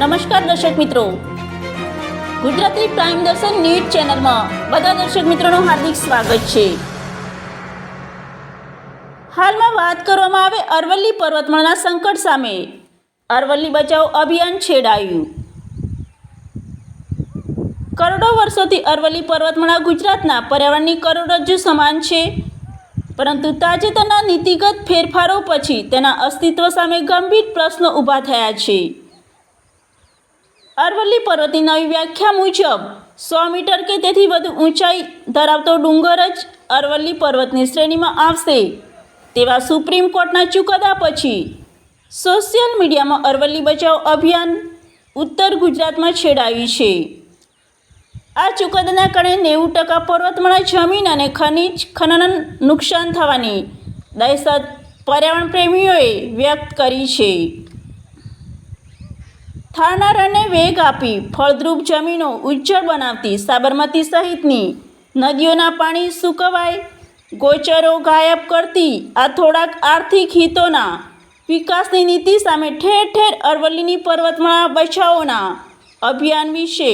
નમસ્કાર દર્શક મિત્રો, ગુજરાતી પ્રાઇમ દર્શન ન્યૂઝ ચેનલમાં બધા દર્શક મિત્રોનું હાર્દિક સ્વાગત છે। હાલમાં વાત કરવામાં આવે અરવલ્લી પર્વતમાળાના સંકટ સામે અરવલ્લી બચાવ અભિયાન છેડાયું। કરોડો વર્ષોથી અરવલ્લી પર્વતમાળા ગુજરાતના પર્યાવરણની કરોડરજ્જુ સમાન છે, પરંતુ તાજેતરના નીતિગત ફેરફારો પછી તેના અસ્તિત્વ સામે ગંભીર પ્રશ્નો ઊભા થયા છે। અરવલ્લી પર્વતની નવી વ્યાખ્યા મુજબ 100 મીટર કે તેથી વધુ ઊંચાઈ ધરાવતો ડુંગર જ અરવલ્લી પર્વતની શ્રેણીમાં આવશે તેવા સુપ્રીમ કોર્ટના ચુકાદા પછી સોશિયલ મીડિયામાં અરવલ્લી બચાવ અભિયાન ઉત્તર ગુજરાતમાં છેડાયું છે। આ ચુકાદાના કારણે 90% પર્વતમાળા જમીન અને ખનિજ ખનન નુકસાન થવાની દહેશત પર્યાવરણ પ્રેમીઓએ વ્યક્ત કરી છે। થારના રણને વેગ આપી ફળદ્રુપ જમીનો ઉજ્જળ બનાવતી સાબરમતી સહિતની નદીઓના પાણી સૂકવાય, ગોચરો ગાયબ કરતી આ થોડાક આર્થિક હિતોના વિકાસની નીતિ સામે ઠેર ઠેર અરવલ્લીની પર્વતમાળા બચાવોના અભિયાન વિશે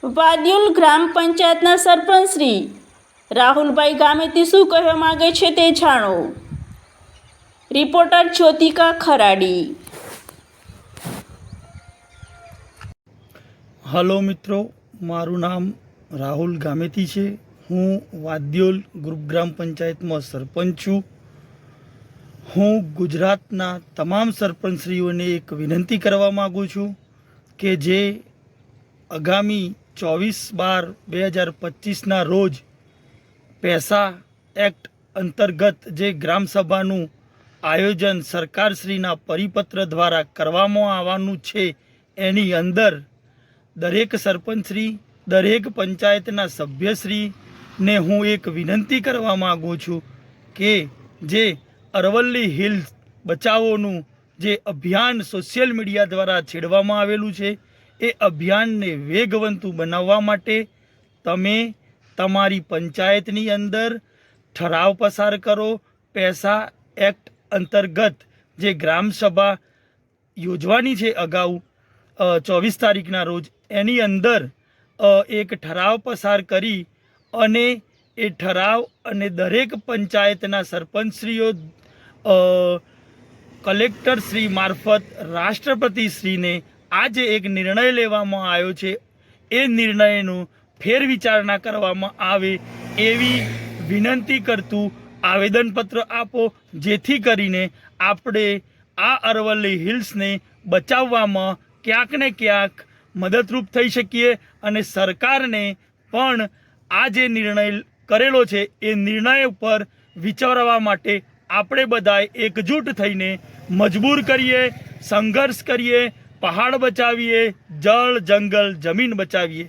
વાદ્યુલ ગ્રામ પંચાયતના સરપંચ શ્રી રાહુલભાઈ ગામેતી શું કહેવા માગે છે તે જાણો। રિપોર્ટર જ્યોતિકા ખરાડી। હલો મિત્રો, મારું નામ રાહુલ ગામેતી છે। હું વાદ્યોલ ગ્રુપ ગ્રામ પંચાયતમાં સરપંચ છું। હું ગુજરાતના તમામ સરપંચશ્રીઓને એક વિનંતી કરવા માગું છું કે જે આગામી 24/12/2025ના રોજ પૈસા એક્ટ અંતર્ગત જે ગ્રામસભાનું આયોજન સરકારશ્રીના પરિપત્ર દ્વારા કરવામાં આવવાનું છે, એની અંદર દરેક સરપંચશ્રી, દરેક પંચાયતના સભ્યશ્રીને હું એક વિનંતી કરવા માગું છું કે જે અરવલ્લી હિલ્સ બચાવોનું જે અભિયાન સોશિયલ મીડિયા દ્વારા છેડવામાં આવેલું છે, એ અભિયાનને વેગવંતું બનાવવા માટે તમે તમારી પંચાયતની અંદર ઠરાવ પસાર કરો। પૈસા એક્ટ અંતર્ગત જે ગ્રામસભા યોજવાની છે અગાઉ 24 તારીખના રોજ, એની અંદર એક ઠરાવ પસાર કરી અને એ ઠરાવ અને દરેક પંચાયતના સરપંચશ્રીઓ કલેક્ટરશ્રી મારફત રાષ્ટ્રપતિશ્રીને આજે એક નિર્ણય લેવામાં આવ્યો છે, એ નિર્ણયનું ફેરવિચારણા કરવામાં આવે એવી વિનંતી કરતું આવેદનપત્ર આપો, જેથી કરીને આપણે આ અરવલ્લી હિલ્સને બચાવવામાં ક્યાંક ને ક્યાંક મદદરૂપ થઈ શકીએ અને સરકારને પણ આ જે નિર્ણય કરેલો છે એ નિર્ણય ઉપર વિચારવા માટે આપણે બધાએ એકજૂટ થઈને મજબૂર કરીએ, સંઘર્ષ કરીએ, પહાડ બચાવીએ, જળ જંગલ જમીન બચાવીએ।